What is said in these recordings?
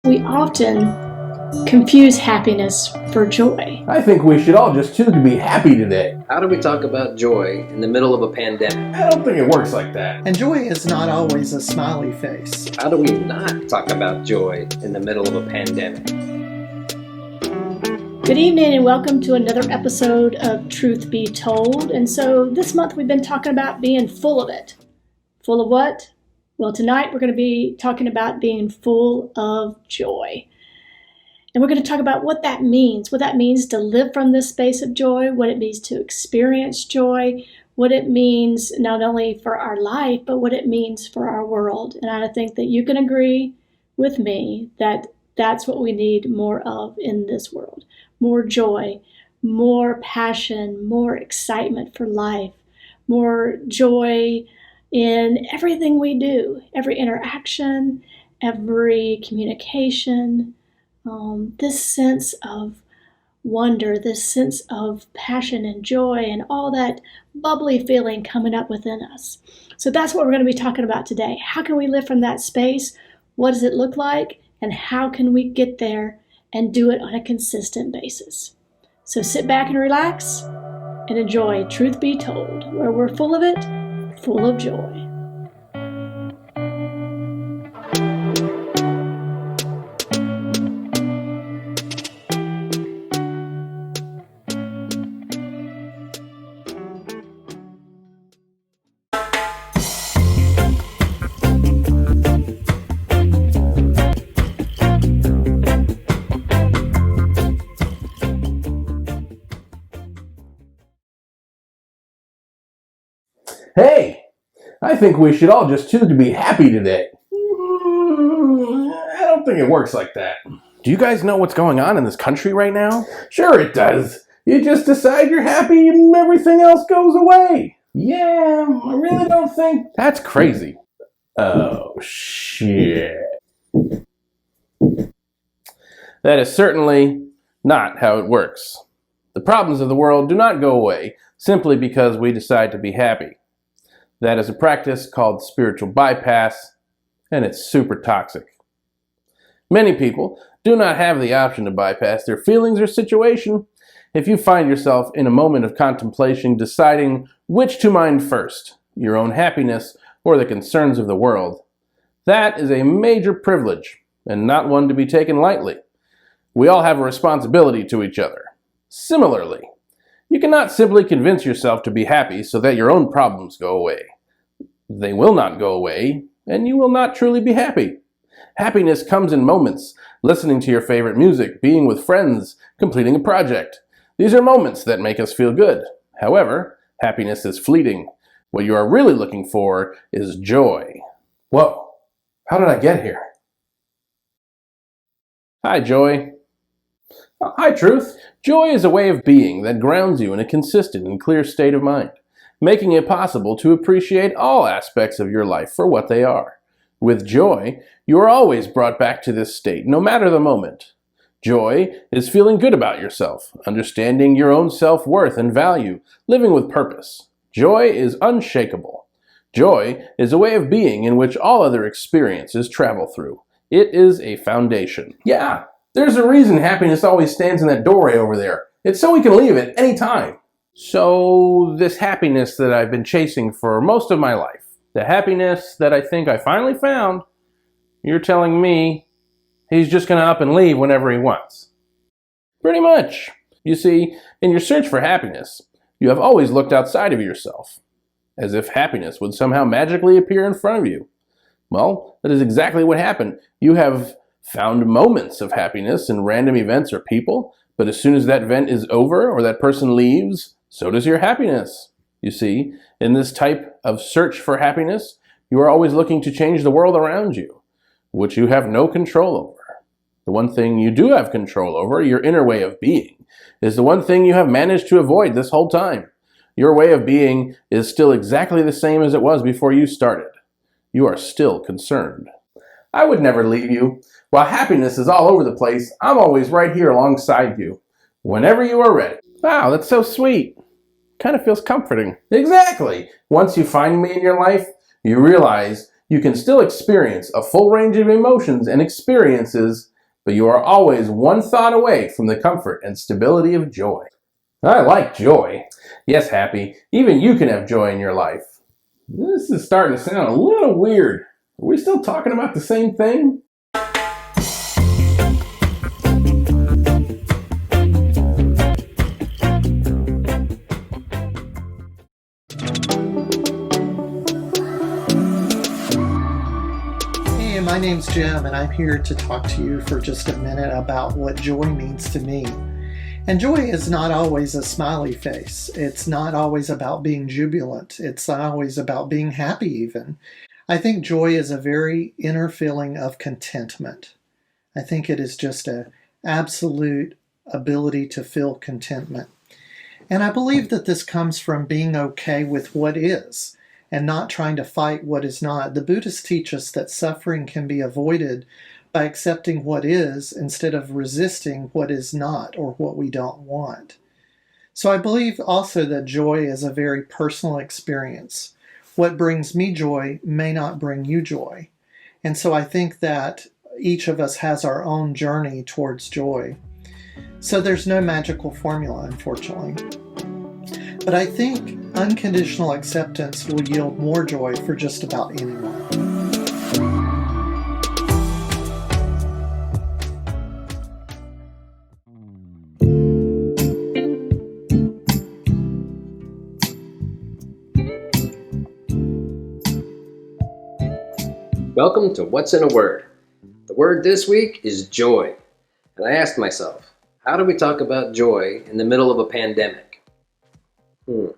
We often confuse happiness for joy. I think we should all just choose to be happy today. How do we talk about joy in the middle of a pandemic? I don't think it works like that. And joy is not always a smiley face. How do we not talk about joy in the middle of a pandemic? Good evening and welcome to another episode of Truth Be Told. And so this month we've been talking about being full of it. Full of what? Well, tonight we're going to be talking about being full of joy. And we're going to talk about what that means to live from this space of joy, what it means to experience joy, what it means not only for our life, but what it means for our world. And I think that you can agree with me that that's what we need more of in this world. More joy, more passion, more excitement for life, more joy in everything we do, every interaction, every communication. This sense of wonder, this sense of passion and joy and all that bubbly feeling coming up within us. So that's what we're going to be talking about today. How can we live from that space? What does it look like? And how can we get there and do it on a consistent basis? So sit back and relax and enjoy Truth Be Told, where we're full of it, full of joy. Hey, I think we should all just choose to be happy today. I don't think it works like that. Do you guys know what's going on in this country right now? Sure it does. You just decide you're happy and everything else goes away. Yeah, I really don't think... That's crazy. Oh, shit. That is certainly not how it works. The problems of the world do not go away simply because we decide to be happy. That is a practice called spiritual bypass, and it's super toxic. Many people do not have the option to bypass their feelings or situation. If you find yourself in a moment of contemplation deciding which to mind first, your own happiness or the concerns of the world, that is a major privilege and not one to be taken lightly. We all have a responsibility to each other. Similarly, you cannot simply convince yourself to be happy so that your own problems go away. They will not go away, and you will not truly be happy. Happiness comes in moments, listening to your favorite music, being with friends, completing a project. These are moments that make us feel good. However, happiness is fleeting. What you are really looking for is joy. Whoa, how did I get here? Hi, Joy. Hi, Truth. Joy is a way of being that grounds you in a consistent and clear state of mind, making it possible to appreciate all aspects of your life for what they are. With joy, you are always brought back to this state, no matter the moment. Joy is feeling good about yourself, understanding your own self-worth and value, living with purpose. Joy is unshakable. Joy is a way of being in which all other experiences travel through. It is a foundation. Yeah, there's a reason happiness always stands in that doorway over there. It's so we can leave it any time. So this happiness that I've been chasing for most of my life, the happiness that I think I finally found, you're telling me he's just going to up and leave whenever he wants. Pretty much. You see, in your search for happiness, you have always looked outside of yourself, as if happiness would somehow magically appear in front of you. Well, that is exactly what happened. You have found moments of happiness in random events or people, but as soon as that event is over or that person leaves, so does your happiness. You see, in this type of search for happiness, you are always looking to change the world around you, which you have no control over. The one thing you do have control over, your inner way of being, is the one thing you have managed to avoid this whole time. Your way of being is still exactly the same as it was before you started. You are still concerned. I would never leave you. While happiness is all over the place, I'm always right here alongside you, whenever you are ready. Wow, that's so sweet. Kind of feels comforting. Exactly. Once you find me in your life, you realize You can still experience a full range of emotions and experiences, but you are always one thought away from the comfort and stability of joy. I like joy. Yes, Happy, even you can have joy in your life. This is starting to sound a little weird. Are we still talking about the same thing? Hey, my name's Jim, and I'm here to talk to you for just a minute about what joy means to me. And joy is not always a smiley face. It's not always about being jubilant. It's not always about being happy even. I think joy is a very inner feeling of contentment. I think it is just an absolute ability to feel contentment. And I believe that this comes from being okay with what is and not trying to fight what is not. The Buddhists teach us that suffering can be avoided by accepting what is instead of resisting what is not or what we don't want. So I believe also that joy is a very personal experience. What brings me joy may not bring you joy. And so I think that each of us has our own journey towards joy. So there's no magical formula, unfortunately. But I think unconditional acceptance will yield more joy for just about anyone. Welcome to What's in a Word. The word this week is joy. And I asked myself, how do we talk about joy in the middle of a pandemic? And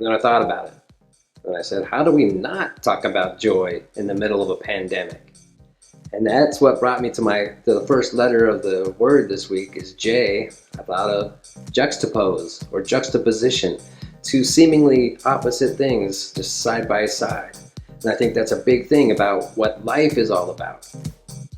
then I thought about it. And I said, how do we not talk about joy in the middle of a pandemic? And that's what brought me to the first letter of the word this week is J. I thought of juxtapose or juxtaposition, two seemingly opposite things just side by side. And I think that's a big thing about what life is all about.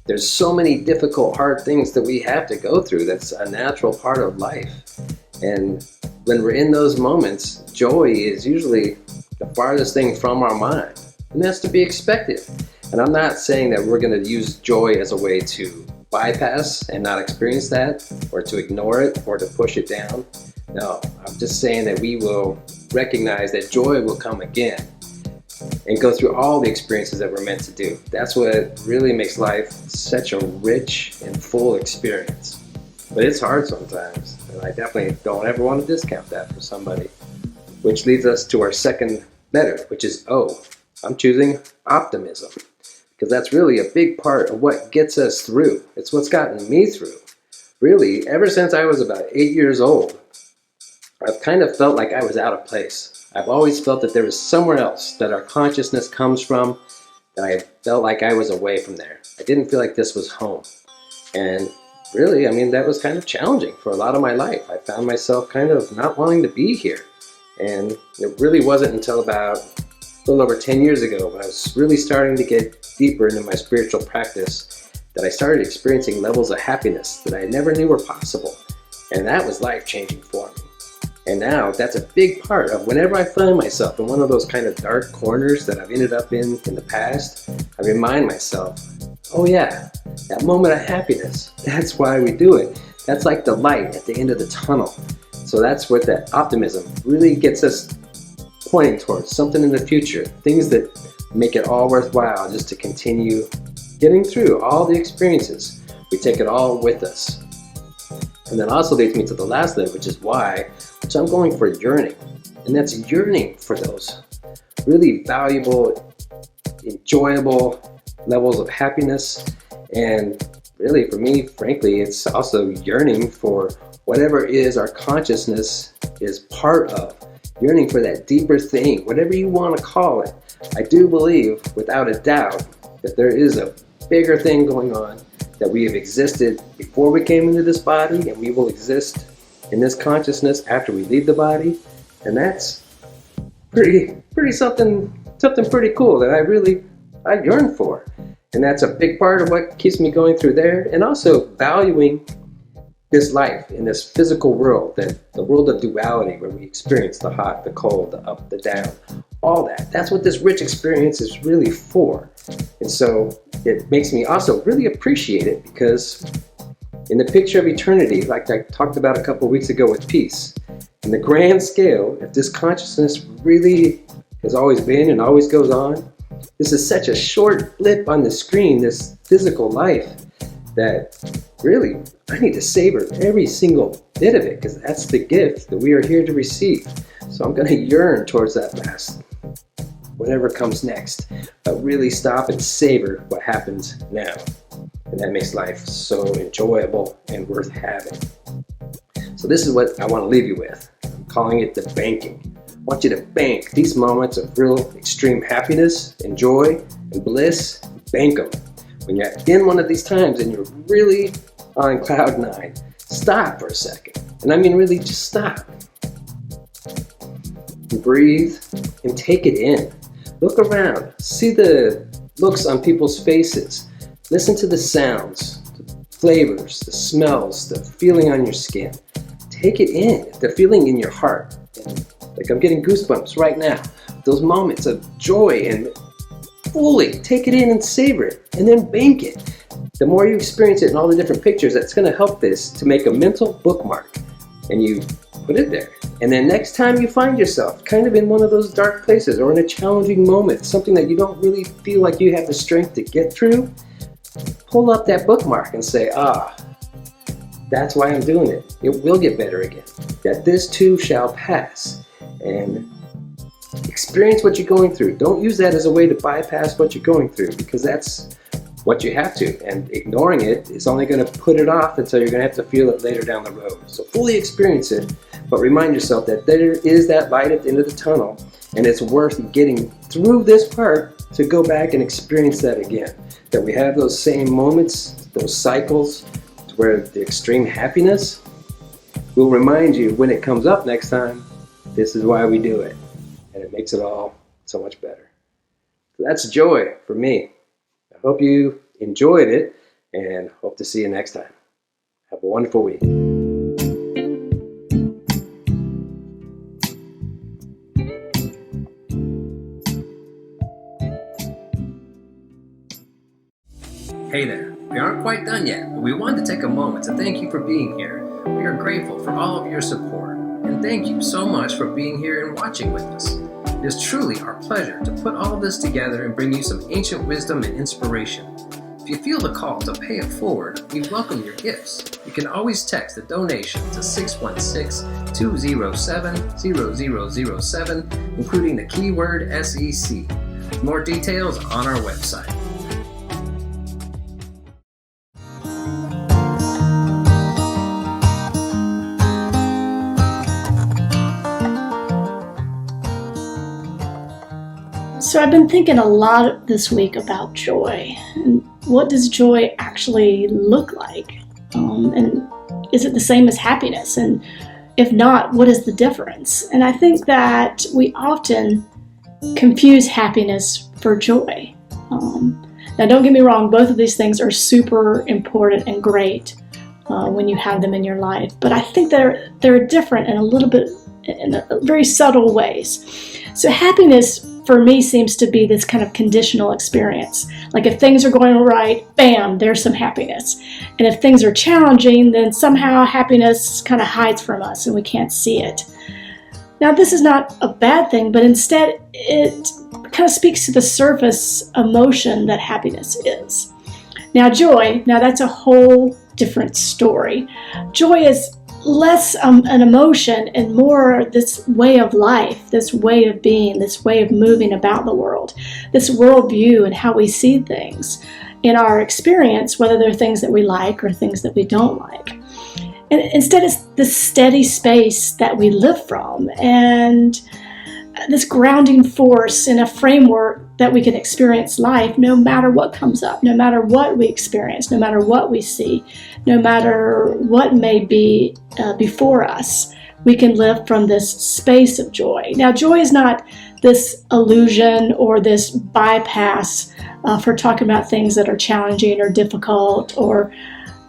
There's so many difficult, hard things that we have to go through. That's a natural part of life. And when we're in those moments, joy is usually the farthest thing from our mind. And that's to be expected. And I'm not saying that we're going to use joy as a way to bypass and not experience that, or to ignore it, or to push it down. No, I'm just saying that we will recognize that joy will come again and go through all the experiences that we're meant to do. That's what really makes life such a rich and full experience. But it's hard sometimes, and I definitely don't ever want to discount that for somebody. Which leads us to our second letter, which is O. I'm choosing optimism, because that's really a big part of what gets us through. It's what's gotten me through. Really, ever since I was about 8 years old, I've kind of felt like I was out of place. I've always felt that there was somewhere else that our consciousness comes from, and I felt like I was away from there. I didn't feel like this was home. And really, that was kind of challenging for a lot of my life. I found myself kind of not wanting to be here. And it really wasn't until about a little over 10 years ago when I was really starting to get deeper into my spiritual practice that I started experiencing levels of happiness that I never knew were possible. And that was life-changing for me. And now that's a big part of whenever I find myself in one of those kind of dark corners that I've ended up in the past, I remind myself, oh yeah, that moment of happiness, that's why we do it. That's like the light at the end of the tunnel. So that's what that optimism really gets us pointing towards, something in the future, things that make it all worthwhile just to continue getting through all the experiences. We take it all with us. And that also leads me to the last letter, which is Y, which I'm going for yearning. And that's yearning for those really valuable, enjoyable levels of happiness. And really, for me, frankly, it's also yearning for whatever it is our consciousness is part of. Yearning for that deeper thing, whatever you want to call it. I do believe, without a doubt, that there is a bigger thing going on, that we have existed before we came into this body, and we will exist in this consciousness after we leave the body. And that's pretty something pretty cool that I yearn for. And that's a big part of what keeps me going through there. And also valuing this life in this physical world, that the world of duality where we experience the hot, the cold, the up, the down, all that. That's what this rich experience is really for. And so it makes me also really appreciate it, because in the picture of eternity, like I talked about a couple of weeks ago with peace, in the grand scale, if this consciousness really has always been and always goes on, this is such a short blip on the screen, this physical life, that really I need to savor every single bit of it, because that's the gift that we are here to receive. So I'm going to yearn towards that last, whatever comes next, but really stop and savor what happens now. And that makes life so enjoyable and worth having. So this is what I want to leave you with. I'm calling it the banking. I want you to bank these moments of real extreme happiness and joy and bliss. Bank them. When you're in one of these times and you're really on cloud nine, stop for a second. And I mean really just stop. And breathe and take it in. Look around. See the looks on people's faces. Listen to the sounds, the flavors, the smells, the feeling on your skin. Take it in, the feeling in your heart. And like I'm getting goosebumps right now. Those moments of joy, and fully take it in and savor it, and then bank it. The more you experience it in all the different pictures, that's going to help this to make a mental bookmark, and you put it there. And then next time you find yourself kind of in one of those dark places or in a challenging moment, something that you don't really feel like you have the strength to get through, pull up that bookmark and say, that's why I'm doing it. It will get better again. That this too shall pass. And experience what you're going through. Don't use that as a way to bypass what you're going through, because that's what you have to. And ignoring it is only going to put it off until you're going to have to feel it later down the road. So fully experience it, but remind yourself that there is that light at the end of the tunnel, and it's worth getting through this part to go back and experience that again. That we have those same moments, those cycles, where the extreme happiness will remind you when it comes up next time, this is why we do it. And it makes it all so much better. So that's joy for me. I hope you enjoyed it, and hope to see you next time. Have a wonderful week. Hey there, we aren't quite done yet, but we wanted to take a moment to thank you for being here. We are grateful for all of your support, and thank you so much for being here and watching with us. It is truly our pleasure to put all of this together and bring you some ancient wisdom and inspiration. If you feel the call to pay it forward, we welcome your gifts. You can always text a donation to 616-207-0007, including the keyword SEC. More details on our website. So I've been thinking a lot this week about joy, and what does joy actually look like? And is it the same as happiness? And if not, what is the difference? And I think that we often confuse happiness for joy. Now don't get me wrong, both of these things are super important and great when you have them in your life, but I think they're different in very subtle ways. So happiness for me seems to be this kind of conditional experience. Like if things are going right, bam, there's some happiness. And if things are challenging, then somehow happiness kind of hides from us and we can't see it. Now this is not a bad thing, but instead it kind of speaks to the surface emotion that happiness is. Now joy, that's a whole different story. Joy is less an emotion and more this way of life, this way of being, this way of moving about the world, this worldview and how we see things in our experience, whether they're things that we like or things that we don't like. And instead it's this steady space that we live from, and this grounding force in a framework that we can experience life no matter what comes up, no matter what we experience, no matter what we see, no matter what may be before us. We can live from this space of joy. Now, joy is not this illusion or this bypass for talking about things that are challenging or difficult or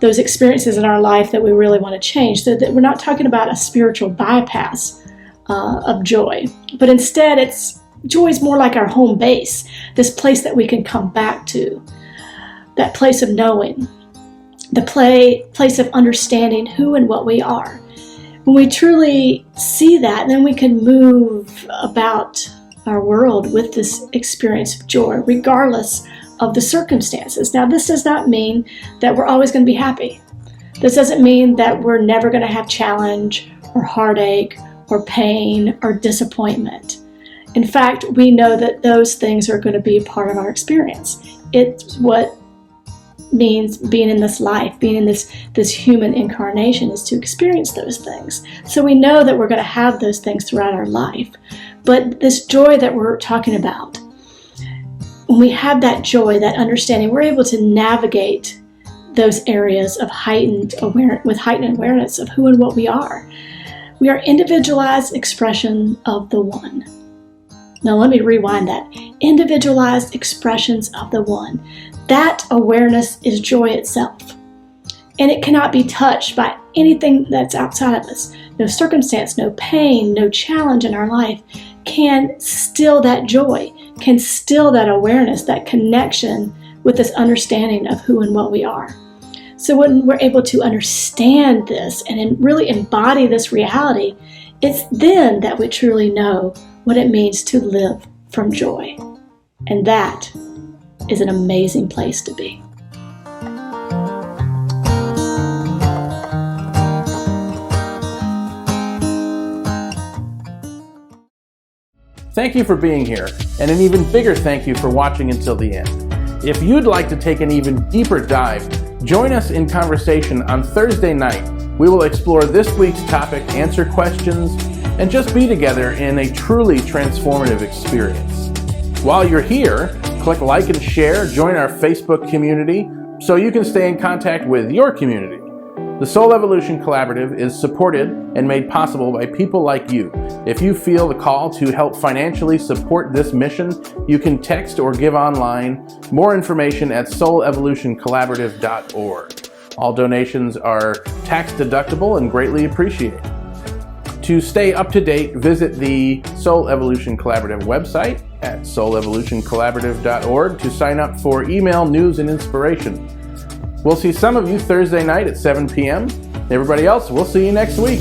those experiences in our life that we really want to change. So that we're not talking about a spiritual bypass of joy, but instead joy is more like our home base, this place that we can come back to, that place of knowing, the place of understanding who and what we are. When we truly see that, then we can move about our world with this experience of joy, regardless of the circumstances. Now, this does not mean that we're always going to be happy. This doesn't mean that we're never going to have challenge or heartache or pain or disappointment. In fact, we know that those things are going to be a part of our experience. It's what means being in this life, being in this human incarnation, is to experience those things. So we know that we're going to have those things throughout our life. But this joy that we're talking about, when we have that joy, that understanding, we're able to navigate those areas of heightened awareness of who and what we are. We are individualized expression of the One. Now let me rewind that. Individualized expressions of the One. That awareness is joy itself. And it cannot be touched by anything that's outside of us. No circumstance, no pain, no challenge in our life can still that joy, can still that awareness, that connection with this understanding of who and what we are. So when we're able to understand this and really embody this reality, it's then that we truly know what it means to live from joy. And that is an amazing place to be. Thank you for being here, and an even bigger thank you for watching until the end. If you'd like to take an even deeper dive, join us in conversation on Thursday night. We will explore this week's topic, answer questions, and just be together in a truly transformative experience. While you're here, click like and share, join our Facebook community so you can stay in contact with your community. The Soul Evolution Collaborative is supported and made possible by people like you. If you feel the call to help financially support this mission, you can text or give online. More information at soulevolutioncollaborative.org. All donations are tax deductible and greatly appreciated. To stay up to date, visit the Soul Evolution Collaborative website at soulevolutioncollaborative.org to sign up for email news and inspiration. We'll see some of you Thursday night at 7 p.m. Everybody else, we'll see you next week.